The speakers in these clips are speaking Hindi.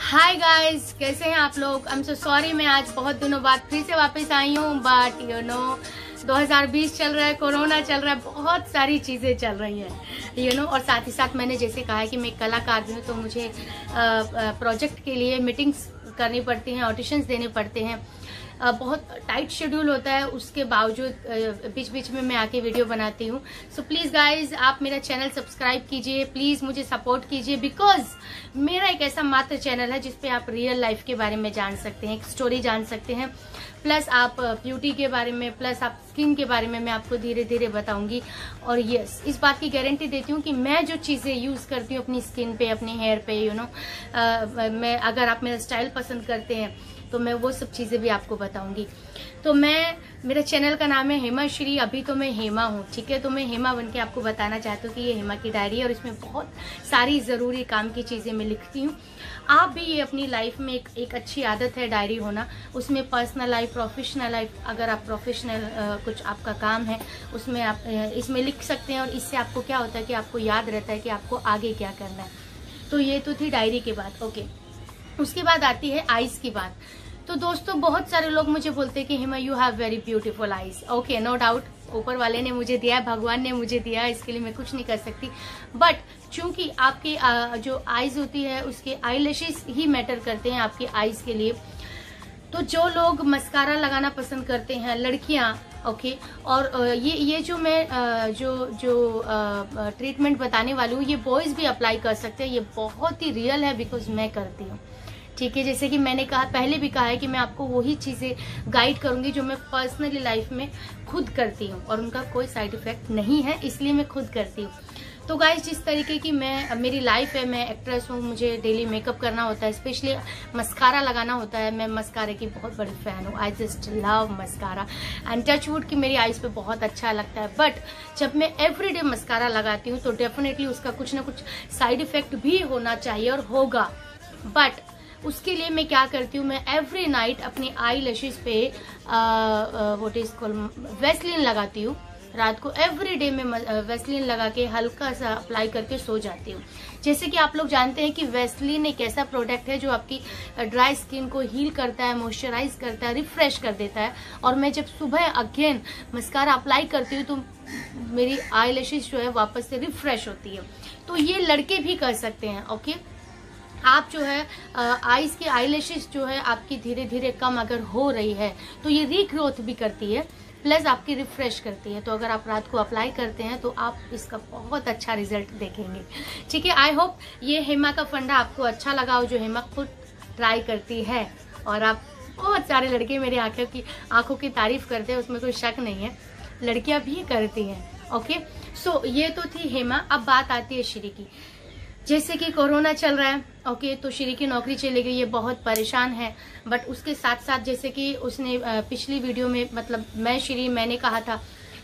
हाय गाइस, कैसे हैं आप लोग। आई एम सो सॉरी, मैं आज बहुत दिनों बाद फिर से वापस आई हूँ। बट 2020 चल रहा है, कोरोना चल रहा है, बहुत सारी चीज़ें चल रही हैं और साथ ही साथ मैंने जैसे कहा है कि मैं कलाकार भी हूँ, तो मुझे प्रोजेक्ट के लिए मीटिंग्स करनी पड़ती हैं, ऑडिशंस देने पड़ते हैं। बहुत टाइट शेड्यूल होता है, उसके बावजूद बीच बीच में मैं आके वीडियो बनाती हूँ। सो प्लीज़ गाइज, आप मेरा चैनल सब्सक्राइब कीजिए, प्लीज़ मुझे सपोर्ट कीजिए, बिकॉज मेरा एक ऐसा मात्र चैनल है जिसपे आप रियल लाइफ के बारे में जान सकते हैं, एक स्टोरी जान सकते हैं, प्लस आप ब्यूटी के बारे में, प्लस आप स्किन के बारे में मैं आपको धीरे धीरे बताऊंगी। और यस, इस बात की गारंटी देती हूँ कि मैं जो चीज़ें यूज़ करती हूँ अपनी स्किन पे, अपने हेयर पे, मैं, अगर आप मेरा स्टाइल पसंद करते हैं तो मैं वो सब चीज़ें भी आपको बताऊंगी। तो मेरा चैनल का नाम है हेमा श्री। अभी तो मैं हेमा हूँ, ठीक है। तो मैं हेमा बन के आपको बताना चाहती हूँ कि ये हेमा की डायरी है और इसमें बहुत सारी ज़रूरी काम की चीज़ें मैं लिखती हूँ। आप भी ये अपनी लाइफ में एक अच्छी आदत है डायरी होना, उसमें पर्सनल लाइफ, प्रोफेशनल लाइफ, अगर आप प्रोफेशनल कुछ आपका काम है उसमें आप इसमें लिख सकते हैं। और इससे आपको क्या होता है कि आपको याद रहता है कि आपको आगे क्या करना है। तो ये तो थी डायरी की बात, ओके। उसके बाद आती है आईज की बात। तो दोस्तों, बहुत सारे लोग मुझे बोलते हैं कि Hema you have very beautiful eyes. Okay, no doubt, ऊपर वाले ने मुझे दिया है, भगवान ने मुझे दिया है, इसके लिए मैं कुछ नहीं कर सकती। बट चूंकि आपकी जो आईज होती है उसके आईलैशेस ही मैटर करते हैं आपकी आईज के लिए। तो जो लोग मस्कारा लगाना पसंद करते हैं, लड़कियां, ओके, और ये जो मैं जो ट्रीटमेंट बताने वाली हूँ, ये बॉयज भी अप्लाई कर सकते हैं। ये बहुत ही रियल है, बिकॉज मैं करती हूँ, ठीक है। जैसे कि मैंने कहा, पहले भी कहा है कि मैं आपको वही चीजें गाइड करूंगी जो मैं पर्सनली लाइफ में खुद करती हूँ और उनका कोई साइड इफेक्ट नहीं है, इसलिए मैं खुद करती हूँ। तो गाइस, जिस तरीके की मेरी लाइफ है, मैं एक्ट्रेस हूँ, मुझे डेली मेकअप करना होता है, स्पेशली मस्कारा लगाना होता है। मैं मस्कारे की बहुत बड़ी फैन हूँ, I just love mascara and touch wood की मेरी आईज पे बहुत अच्छा लगता है। बट जब मैं एवरीडे मस्कारा लगाती हूँ तो डेफिनेटली उसका कुछ ना कुछ साइड इफेक्ट भी होना चाहिए और होगा। बट उसके लिए मैं क्या करती हूँ, मैं एवरी नाइट अपनी आई लैशेस पे व्हाट इज कॉल्ड वेस्लिन लगाती हूँ। रात को एवरी डे में वेस्लिन लगा के हल्का सा अप्लाई करके सो जाती हूँ। जैसे कि आप लोग जानते हैं कि वेस्लिन एक ऐसा प्रोडक्ट है जो आपकी ड्राई स्किन को हील करता है, मॉइस्चराइज करता है, रिफ्रेश कर देता है। और मैं जब सुबह अगेन मस्कारा अप्लाई करती हूँ तो मेरी आई लैशेस जो है वापस से रिफ्रेश होती है। तो ये लड़के भी कर सकते हैं, ओके। आप जो है आईज की आईलैशेस जो है आपकी धीरे धीरे कम अगर हो रही है तो ये रीग्रोथ भी करती है, प्लस आपकी रिफ्रेश करती है। तो अगर आप रात को अप्लाई करते हैं तो आप इसका बहुत अच्छा रिजल्ट देखेंगे, ठीक है। आई होप ये हेमा का फंडा आपको अच्छा लगा हो, जो हेमा खुद ट्राई करती है। और आप बहुत सारे लड़के मेरी आंखों की तारीफ करते हैं, उसमें कोई शक नहीं है, लड़कियां भी करती हैं, ओके। सो ये तो थी हेमा। अब बात आती है श्री की। जैसे कि कोरोना चल रहा है, ओके, तो श्री की नौकरी चली गई, ये बहुत परेशान है। बट उसके साथ साथ जैसे कि उसने पिछली वीडियो में, मतलब मैंने कहा था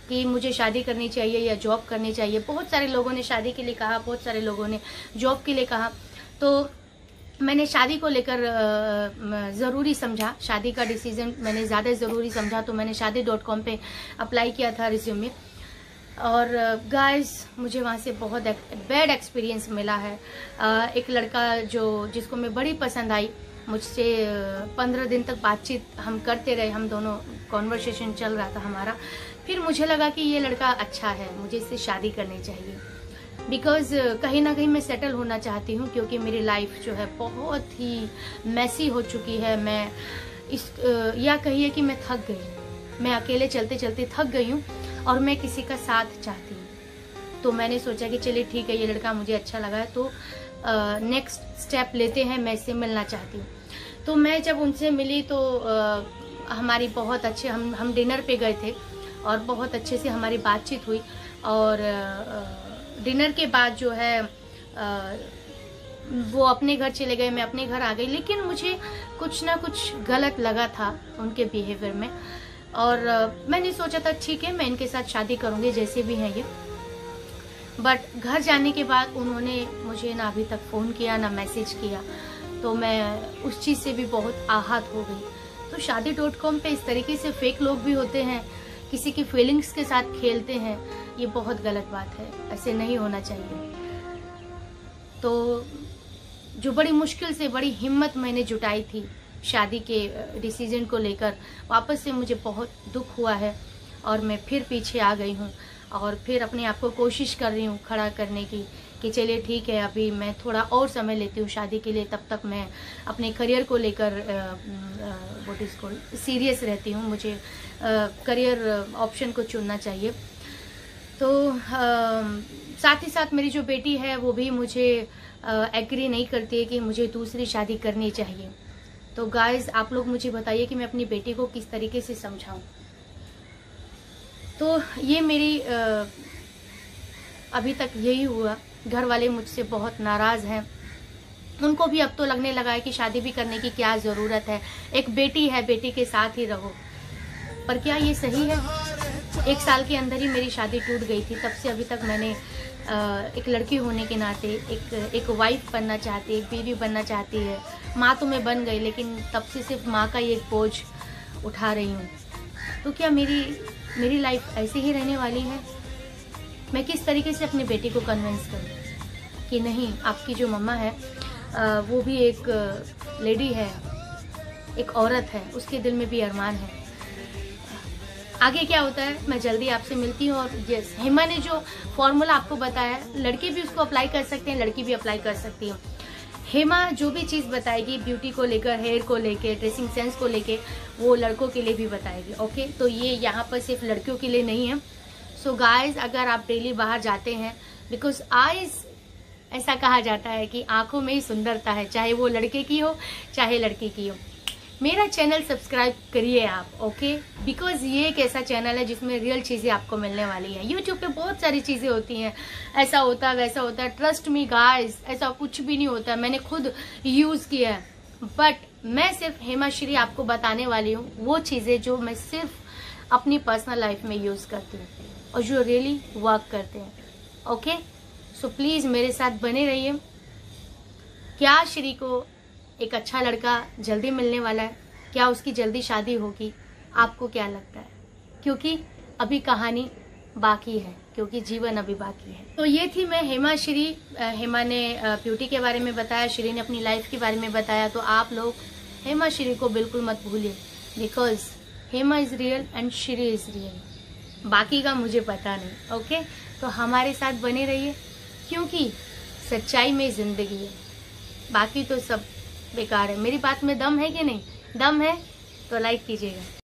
कि मुझे शादी करनी चाहिए या जॉब करनी चाहिए। बहुत सारे लोगों ने शादी के लिए कहा, बहुत सारे लोगों ने जॉब के लिए कहा। तो मैंने शादी को लेकर ज़रूरी समझा, शादी का डिसीजन मैंने ज़्यादा ज़रूरी समझा, तो मैंने shaadi.com पे अप्लाई किया था रिज्यूमे। और गाइस, मुझे वहाँ से बहुत बैड एक्सपीरियंस मिला है। एक लड़का जिसको मैं बड़ी पसंद आई, मुझसे 15 दिन तक बातचीत हम करते रहे, हम दोनों कॉन्वर्सेशन चल रहा था हमारा। फिर मुझे लगा कि ये लड़का अच्छा है, मुझे इससे शादी करनी चाहिए, बिकॉज कहीं ना कहीं मैं सेटल होना चाहती हूँ, क्योंकि मेरी लाइफ जो है बहुत ही मैसी हो चुकी है। मैं या कहिए कि मैं थक गई, मैं अकेले चलते चलते थक गई हूँ और मैं किसी का साथ चाहती हूँ। तो मैंने सोचा कि चलिए ठीक है, ये लड़का मुझे अच्छा लगा है, तो नेक्स्ट स्टेप लेते हैं, मैं इससे मिलना चाहती हूँ। तो मैं जब उनसे मिली तो हमारी बहुत अच्छे, हम डिनर पे गए थे और बहुत अच्छे से हमारी बातचीत हुई। और डिनर के बाद जो है वो अपने घर चले गए, मैं अपने घर आ गई। लेकिन मुझे कुछ ना कुछ गलत लगा था उनके बिहेवियर में। और मैंने सोचा था ठीक है, मैं इनके साथ शादी करूंगी, जैसे भी हैं ये। बट घर जाने के बाद उन्होंने मुझे ना अभी तक फ़ोन किया, ना मैसेज किया। तो मैं उस चीज़ से भी बहुत आहत हो गई। तो shaadi.com पे इस तरीके से फेक लोग भी होते हैं, किसी की फीलिंग्स के साथ खेलते हैं, ये बहुत गलत बात है, ऐसे नहीं होना चाहिए। तो जो बड़ी मुश्किल से बड़ी हिम्मत मैंने जुटाई थी शादी के डिसीजन को लेकर, वापस से मुझे बहुत दुख हुआ है और मैं फिर पीछे आ गई हूँ और फिर अपने आप को कोशिश कर रही हूँ खड़ा करने की कि चलिए ठीक है, अभी मैं थोड़ा और समय लेती हूँ शादी के लिए, तब तक मैं अपने करियर को लेकर व्हाट इज कॉल्ड सीरियस रहती हूँ। मुझे करियर ऑप्शन को चुनना चाहिए। तो साथ ही साथ मेरी जो बेटी है वो भी मुझे एग्री नहीं करती है कि मुझे दूसरी शादी करनी चाहिए। तो गाइज आप लोग मुझे बताइए कि मैं अपनी बेटी को किस तरीके से समझाऊं। तो ये मेरी अभी तक यही हुआ। घर वाले मुझसे बहुत नाराज हैं, उनको भी अब तो लगने लगा है कि शादी भी करने की क्या ज़रूरत है, एक बेटी है, बेटी के साथ ही रहो। पर क्या ये सही है? 1 साल के अंदर ही मेरी शादी टूट गई थी। तब से अभी तक मैंने एक लड़की होने के नाते एक वाइफ बनना चाहती, एक बीवी बनना चाहती है। माँ तो मैं बन गई, लेकिन तब से सिर्फ माँ का ही एक बोझ उठा रही हूँ। तो क्या मेरी लाइफ ऐसे ही रहने वाली है? मैं किस तरीके से अपनी बेटी को कन्विंस करूँ कि नहीं, आपकी जो मम्मा है वो भी एक लेडी है, एक औरत है, उसके दिल में भी अरमान है। आगे क्या होता है मैं जल्दी आपसे मिलती हूँ। और यस, हेमा ने जो फॉर्मूला आपको बताया, लड़के भी उसको अप्लाई कर सकते हैं, लड़की भी अप्लाई कर सकती है। हेमा जो भी चीज़ बताएगी ब्यूटी को लेकर, हेयर को लेकर, ड्रेसिंग सेंस को लेकर, वो लड़कों के लिए भी बताएगी। ओके, तो ये यहाँ पर सिर्फ लड़कियों के लिए नहीं है। सो गाइज, अगर आप डेली बाहर जाते हैं, बिकॉज आईज ऐसा कहा जाता है कि आंखों में ही सुंदरता है, चाहे वो लड़के की हो चाहे लड़की की हो। मेरा चैनल सब्सक्राइब करिए आप, ओके, बिकॉज ये एक ऐसा चैनल है जिसमें रियल चीज़ें आपको मिलने वाली है। यूट्यूब पे बहुत सारी चीज़ें होती हैं, ऐसा होता है वैसा होता है। ट्रस्ट मी गाइस, ऐसा कुछ भी नहीं होता है, मैंने खुद यूज़ किया है। बट मैं सिर्फ हेमाश्री आपको बताने वाली हूँ वो चीज़ें जो मैं सिर्फ अपनी पर्सनल लाइफ में यूज़ करती हूँ और जो रियली वर्क करते हैं। ओके, सो प्लीज़ मेरे साथ बने रहिए। क्या श्री को एक अच्छा लड़का जल्दी मिलने वाला है? क्या उसकी जल्दी शादी होगी? आपको क्या लगता है? क्योंकि अभी कहानी बाकी है, क्योंकि जीवन अभी बाकी है। तो ये थी मैं हेमाश्री। हेमा ने ब्यूटी के बारे में बताया, श्री ने अपनी लाइफ के बारे में बताया। तो आप लोग हेमाश्री को बिल्कुल मत भूलिए, because Hema is real and Shri is real. बाकी का मुझे पता नहीं। ओके, तो हमारे साथ बने रहिए, क्योंकि सच्चाई में जिंदगी है, बाकी तो सब बेकार है। मेरी बात में दम है कि नहीं? दम है तो लाइक कीजिएगा।